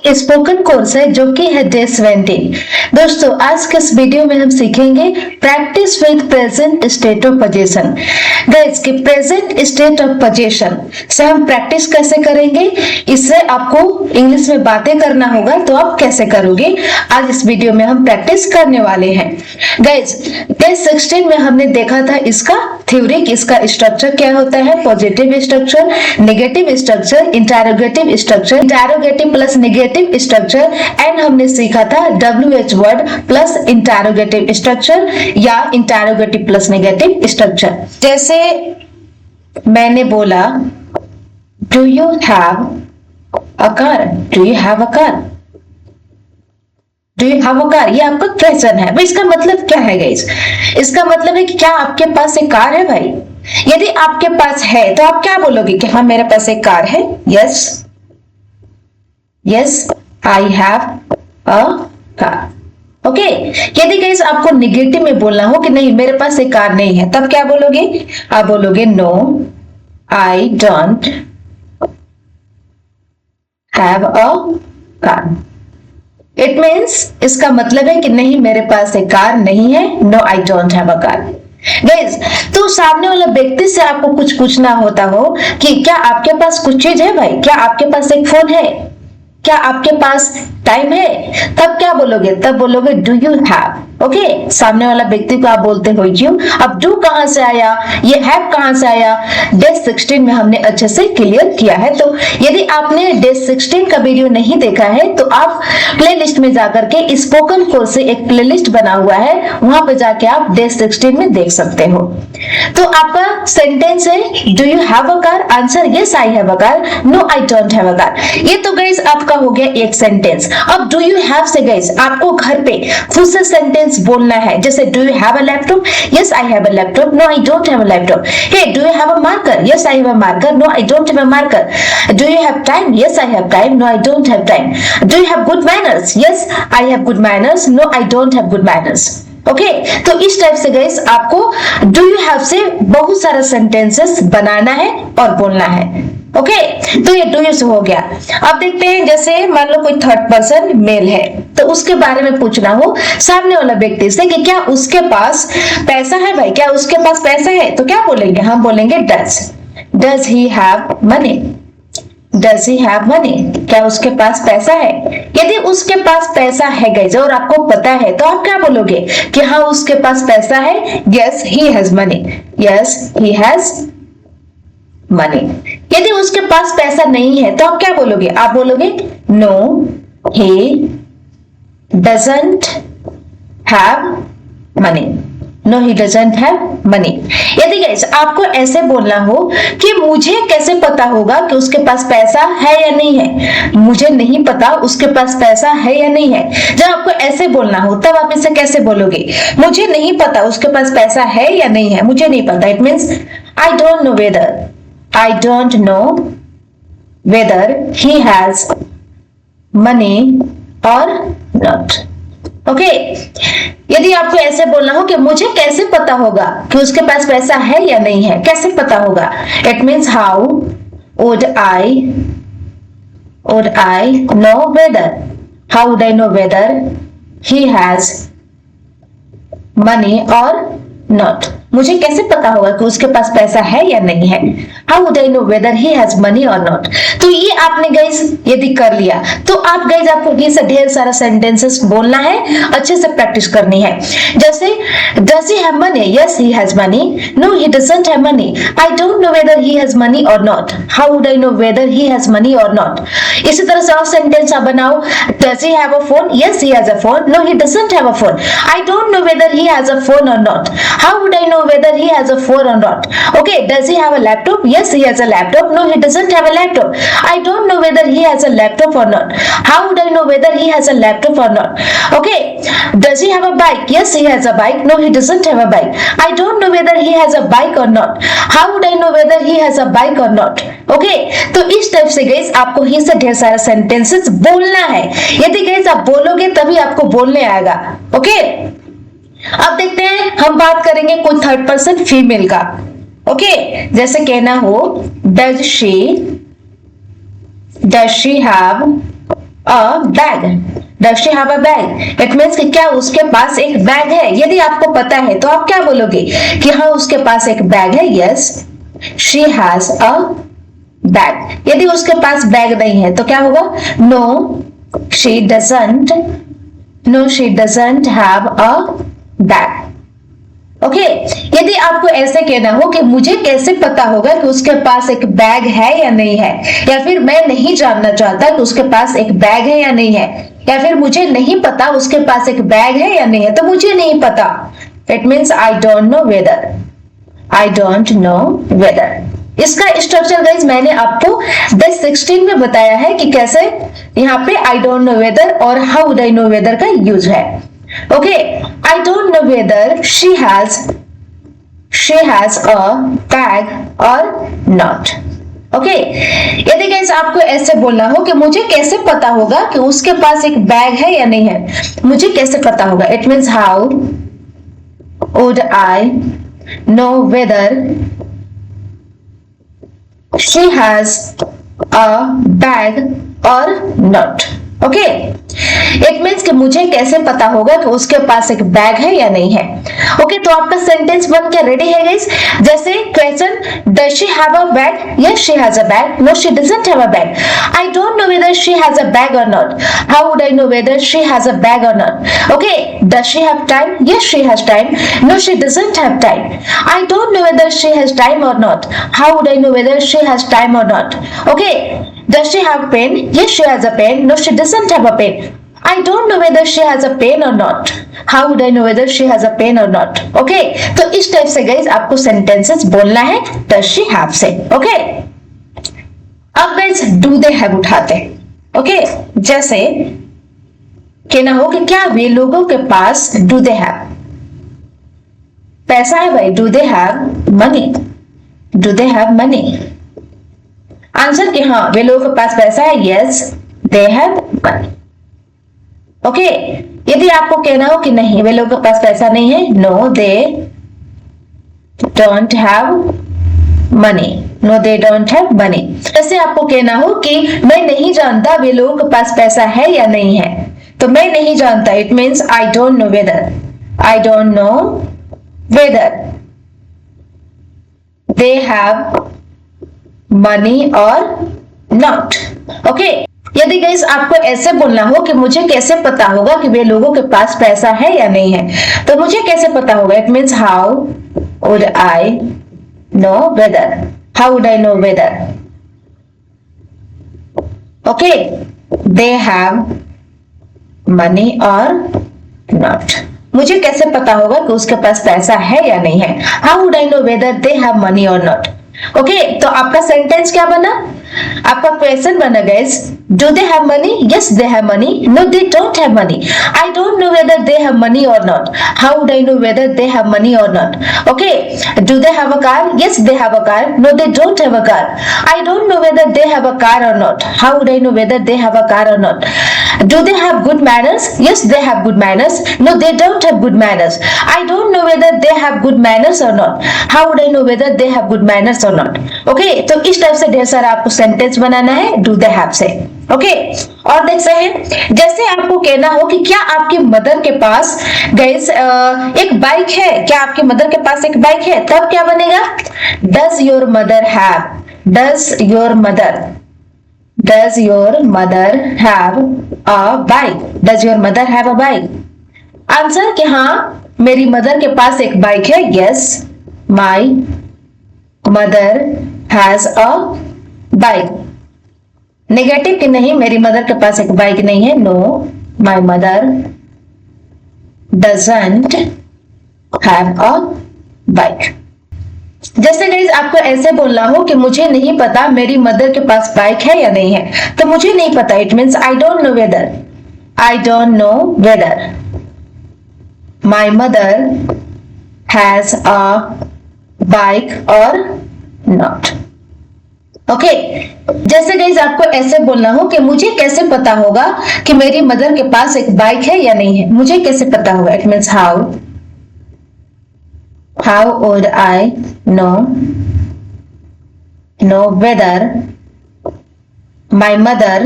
Spoken course है जो कि है डे 17। दोस्तों आज के इस वीडियो में हम सीखेंगे practice with present state of position. Guys कि प्रेजेंट स्टेट ऑफ पोजीशन से हम प्रैक्टिस कैसे करेंगे, इससे आपको इंग्लिश में बातें करना होगा तो आप कैसे करोगे, आज इस वीडियो में हम प्रैक्टिस करने वाले हैं। गाइस डे 16 में हमने देखा था इसका थ्योरी, इसका स्ट्रक्चर क्या होता है, positive structure, negative structure, interrogative structure, interrogative plus negative structure and हमने सीखा था WH word plus interrogative structure या इंटरोगेटिव प्लस नेगेटिव स्ट्रक्चर। जैसे मैंने बोला do you have a car, do you have a car, do you have a car, ये आपका question है। भाई इसका मतलब क्या है गाइस? इसका मतलब है कि क्या आपके पास एक कार है भाई? यदि आपके पास है तो आप क्या बोलोगे कि हाँ मेरे पास एक कार है, yes yes I have a car. Okay, यदि गाइस आपको निगेटिव में बोलना हो कि नहीं मेरे पास एक कार नहीं है, तब क्या बोलोगे? आप बोलोगे no I don't have a car. It means इसका मतलब है कि नहीं मेरे पास एक कार नहीं है, no I don't have a car. Guys तो सामने वाला व्यक्ति से आपको कुछ पूछना होता हो कि क्या आपके पास कुछ चीज है भाई, क्या आपके पास एक फोन है, क्या आपके पास टाइम है, तब क्या बोलोगे? तब बोलोगे डू यू हैव। ओके, सामने वाला व्यक्ति को आप बोलते हो यू। अब डू कहां से आया, ये हैव कहां से आया, डे 16 में हमने अच्छे से क्लियर किया है। तो यदि आपने डे 16 का वीडियो नहीं देखा है तो आप प्लेलिस्ट में जाकर के स्पोकन कोर्स से एक प्लेलिस्ट बना हुआ है, वहां पे जाके आप डे 16 में देख सकते हो। तो आपका सेंटेंस है do you have a car, answer yes I have a car, no I don't have a car. ये तो गाइस आपका हो गया एक सेंटेंस। अब डू यू हैव से गाइस आपको घर पे खुद से सेंटेंस बोलना है। जैसे do you have a laptop, yes I have a laptop, no I don't have a laptop. Hey do you have a marker, yes I have a marker, no I don't have a marker. Do you have time, yes I have time, no I don't have time. Do you have good manners, yes I have good manners, no I don't have good manners. Okay, तो इस type से guys आपको do you have से बहुत सारा sentences बनाना है और बोलना है। ओके, तो ये डू यू से हो गया। अब देखते हैं, जैसे मान लो कोई थर्ड पर्सन मेल है तो उसके बारे में पूछना हो सामने वाला व्यक्ति से कि क्या उसके पास पैसा है भाई, क्या उसके पास पैसा है, तो क्या बोलेंगे? हम बोलेंगे does he have money, does he have money, क्या उसके पास पैसा है। यदि उसके पास पैसा है गाइस और आपको पता है तो आप क्या बोलोगे कि हाँ उसके पास पैसा है, yes he has money, yes he has money. यदि उसके पास पैसा नहीं है तो आप क्या बोलोगे? आप बोलोगे no he doesn't have money, no he doesn't have money. यदि गाइस आपको ऐसे बोलना हो कि मुझे कैसे पता होगा कि उसके पास पैसा है या नहीं है, मुझे नहीं पता उसके पास पैसा है या नहीं है, जब आपको ऐसे बोलना हो तब आप इसे कैसे बोलोगे? मुझे नहीं पता उसके पास पैसा है या नहीं है, मुझे नहीं पता। It means I don't know weather, I don't know whether he has money or not. Okay? यदि आपको ऐसे बोलना हो कि मुझे कैसे पता होगा कि उसके पास पैसा है या नहीं है, कैसे पता होगा? It means how would I know whether, how would I know whether he has money or not? मुझे कैसे पता होगा कि उसके पास पैसा है या नहीं है? How would I know whether he has money और नॉट। तो ये आपने गाइस यदि कर लिया तो आप गाइस आपको ये से ढेर सारा सेंटेंसेस बोलना है, अच्छे से प्रैक्टिस करनी है। जैसे does he have money, yes he has money, no he doesn't have money, I don't know whether he has money और not, how would I know whether he has money और not. इसी तरह से और sentence आप बनाओ। Does he have a phone, yes he has a phone, no he doesn't have a phone, I don't know whether he has a phone और not, how would I no whether he has a phone or not. Okay, does he have a laptop? Yes, he has a laptop, no he doesn't have a laptop, I don't know whether he has a laptop or not, how would I know whether he has a laptop or not. Okay, does he have a bike? Yes, he has a bike, no he doesn't have a bike, I don't know whether he has a bike or not, how would I know whether he has a bike or not. Okay, तो इस type से guys आपको ही से ढेर सारा sentences बोलना है। यदि गाइस आप बोलोगे तभी आपको बोलने आएगा। ओके, अब देखते हैं, हम बात करेंगे कोई थर्ड पर्सन फीमेल का। ओके, जैसे कहना हो does she have a bag? Does she have a bag? It means कि क्या उसके पास एक बैग है? यदि आपको पता है तो आप क्या बोलोगे कि हाँ उसके पास एक बैग है. Yes, she has a bag. यदि उसके पास बैग नहीं है तो क्या होगा? No, she doesn't. No, she doesn't have a bag. Okay यदि आपको ऐसे कहना हो कि मुझे कैसे पता होगा कि उसके पास एक बैग है या नहीं है, या फिर मैं नहीं जानना चाहता कि उसके पास एक बैग है या नहीं है, या फिर मुझे नहीं पता उसके पास एक बैग है या नहीं है, तो मुझे नहीं पता. It means I don't know weather. I don't know weather. इसका स्ट्रक्चर गाइस मैंने आपको डे 16 में बताया है कि कैसे यहाँ पे आई डोंट नो वेदर और how would I know weather का यूज है. Okay, I don't know whether she has a bag or not. Okay, यदि गाइस आपको ऐसे बोलना हो कि मुझे कैसे पता होगा कि उसके पास एक बैग है या नहीं है, मुझे कैसे पता होगा. It means how would I know whether she has a bag or not. Okay it means कि मुझे कैसे पता होगा कि उसके पास एक बैग है या नहीं है. ओके तो आपका सेंटेंस बन के रेडी है गाइस. जैसे question, does she have a bag? Yes she has a bag. No she doesn't have a bag. I don't know whether she has a bag और not. How would I know whether she has a bag और not. Okay does she have time? Yes she has time. No she doesn't have time. I don't know whether she has time और not. How would I know whether she has time और not. Okay does she have pen? Yes she has a pen. No she doesn't have a pen. I don't know whether she has a pen or not. How would I know whether she has a pen or not? Okay तो इस type से guys आपको sentences बोलना है does she have से. Okay अब guys do they have उठाते हैं. Okay जैसे कहना हो कि क्या वे लोगों के पास do they have पैसा है भाई. Do they have money? Do they have money? Answer कि हाँ वे लोगों के पास पैसा है. Yes they have money. Okay यदि आपको कहना हो कि नहीं वे लोगों के पास पैसा नहीं है, no they don't have money. No they don't have money. जैसे आपको कहना हो कि मैं नहीं जानता वे लोगों के पास पैसा है या नहीं है, तो मैं नहीं जानता it means I don't know weather. I don't know whether they have money और नॉट. ओके यदि गाइस आपको ऐसे बोलना हो कि मुझे कैसे पता होगा कि वे लोगों के पास पैसा है या नहीं है, तो मुझे कैसे पता होगा. It means how would I know weather. How would I know weather. Okay they have money और नॉट. मुझे कैसे पता होगा कि उसके पास पैसा है या नहीं है. How would I know whether they have money और नॉट. ओके तो आपका सेंटेंस क्या बना, आपका क्वेश्चन बना guys, do they have money? Yes they have money. No they don't have money. I don't know whether they have money और not. How would I know whether they have money और not. Okay do they have a car? Yes they have a car. No they don't have a car. I don't know whether they have a car और not. How would I know whether they have a car और not. Do they have good manners? Yes, they have good manners. No, they don't have good manners. I don't know whether they have good manners or not. How would I know whether they have good manners or not? Okay, तो इस type से ढेर सारा आपको sentence बनाना है do they have से. Okay और देख सकते हैं जैसे आपको कहना हो कि क्या आपकी मदर के पास गाइस एक बाइक है, क्या आपकी मदर के पास एक बाइक है, तब क्या बनेगा. Does your mother have? Does your mother have a bike? Does your mother have a bike? Answer कि हाँ मेरी मदर के पास एक बाइक है. Yes, my mother has a bike. Negative कि नहीं मेरी मदर के पास एक बाइक नहीं है. No, my mother doesn't have a bike. जैसे गाइस आपको ऐसे बोलना हो कि मुझे नहीं पता मेरी मदर के पास बाइक है या नहीं है, तो मुझे नहीं पता it means I don't know weather. I don't know whether my mother has a bike और नॉट. ओके जैसे गाइस आपको ऐसे बोलना हो कि मुझे कैसे पता होगा कि मेरी मदर के पास एक बाइक है या नहीं है, मुझे कैसे पता होगा. It means how would I know whether my mother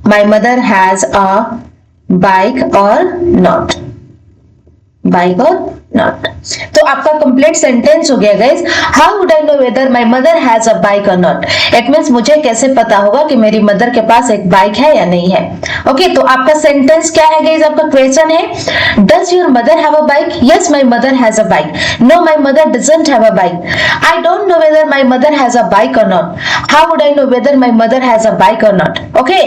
My mother has a bike or not? Bike or not? तो आपका कंप्लीट सेंटेंस हो गया guys. How would I know whether my mother has a bike और not? It means मुझे कैसे पता होगा कि मेरी मदर के पास एक बाइक है या नहीं है. ओके, तो आपका सेंटेंस क्या है गाइस? आपका क्वेश्चन है, does your mother have a bike? Yes, my mother has a bike. No, my mother doesn't have a bike. I don't know whether my mother has a bike और not. How would I know whether my mother has a bike और not? Okay,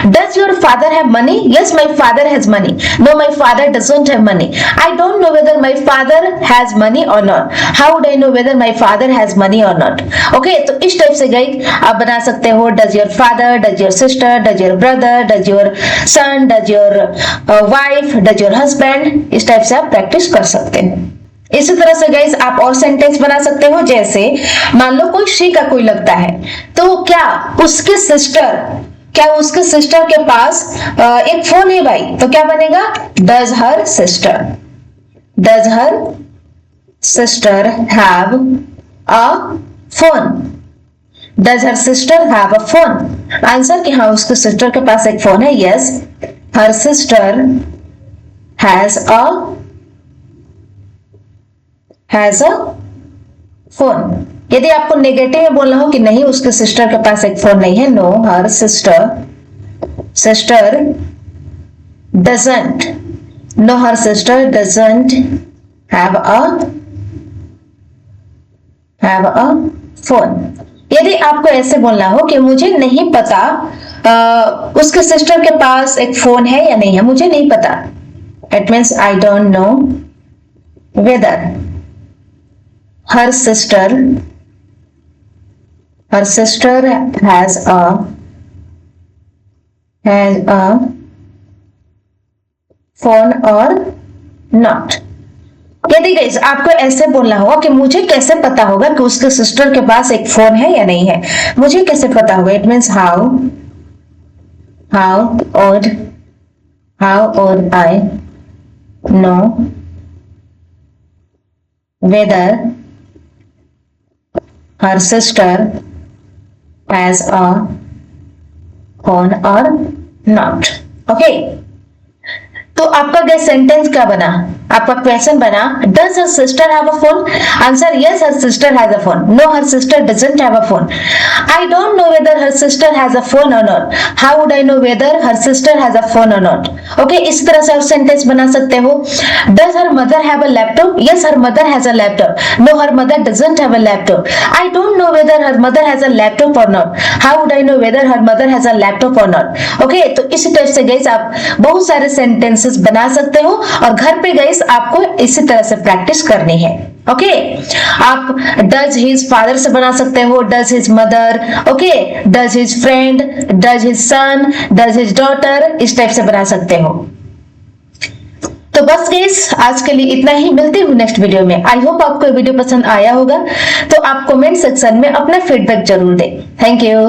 does your father have money? Yes, my father has money. No, my father doesn't have money. I don't know whether my father has money or not. How would I know whether my father has money or not? Okay, तो इस type से guys आप बना सकते हो. Does your father, does your sister, does your brother, does your son, does your wife, does your husband, इस type से आप प्रैक्टिस कर सकते हैं. इसी तरह से गाइस आप और सेंटेंस बना सकते हो. जैसे मान लो कोई श्री का कोई लगता है, तो क्या उसके सिस्टर के पास एक फोन है भाई, तो क्या बनेगा? Does her sister have a phone? Does her sister have a phone? Answer कि हाँ उसके सिस्टर के पास एक फोन है. Yes, her sister has a phone. यदि आपको नेगेटिव में बोलना हो कि नहीं उसके सिस्टर के पास एक फोन नहीं है, no, her sister doesn't. No, her sister doesn't have a phone. यदि आपको ऐसे बोलना हो कि मुझे नहीं पता उसके सिस्टर के पास एक फोन है या नहीं है, मुझे नहीं पता. It means I don't know whether her sister has a phone or not. यदि गाइस आपको ऐसे बोलना होगा कि मुझे कैसे पता होगा कि उसके सिस्टर के पास एक फोन है या नहीं है, मुझे कैसे पता होगा? It means how would I know whether her sister has a phone or not. Okay, तो आपका गैस सेंटेंस क्या बना? आपका क्वेश्चन बना, does her sister have a phone? Answer, yes, her sister has a phone. No, her sister doesn't have a phone. I don't know whether her sister has a phone और not. How would I know whether her sister has a phone और not? Okay, इस तरह से आप sentence बना सकते हो. Does her mother have a laptop? Yes, her mother has a laptop. No, her mother doesn't have a laptop. I don't know whether her mother has a laptop or not. How would I know whether her mother has a laptop or not? Okay, तो इसी type से guys आप बहुत सारे sentences बना सकते हो और घर पे गाइस आपको इसी तरह से प्रैक्टिस करनी है. ओके, आप डज हिज फादर से बना सकते हो, does his mother, okay, does his friend, does his son, does his daughter, इस टाइप से बना सकते हो. तो बस गाइस आज के लिए इतना ही. मिलते हैं नेक्स्ट वीडियो में. आई होप आपको ये वीडियो पसंद आया होगा. तो आप कमेंट सेक्शन में अपना फीडबैक जरूर दें. Thank you.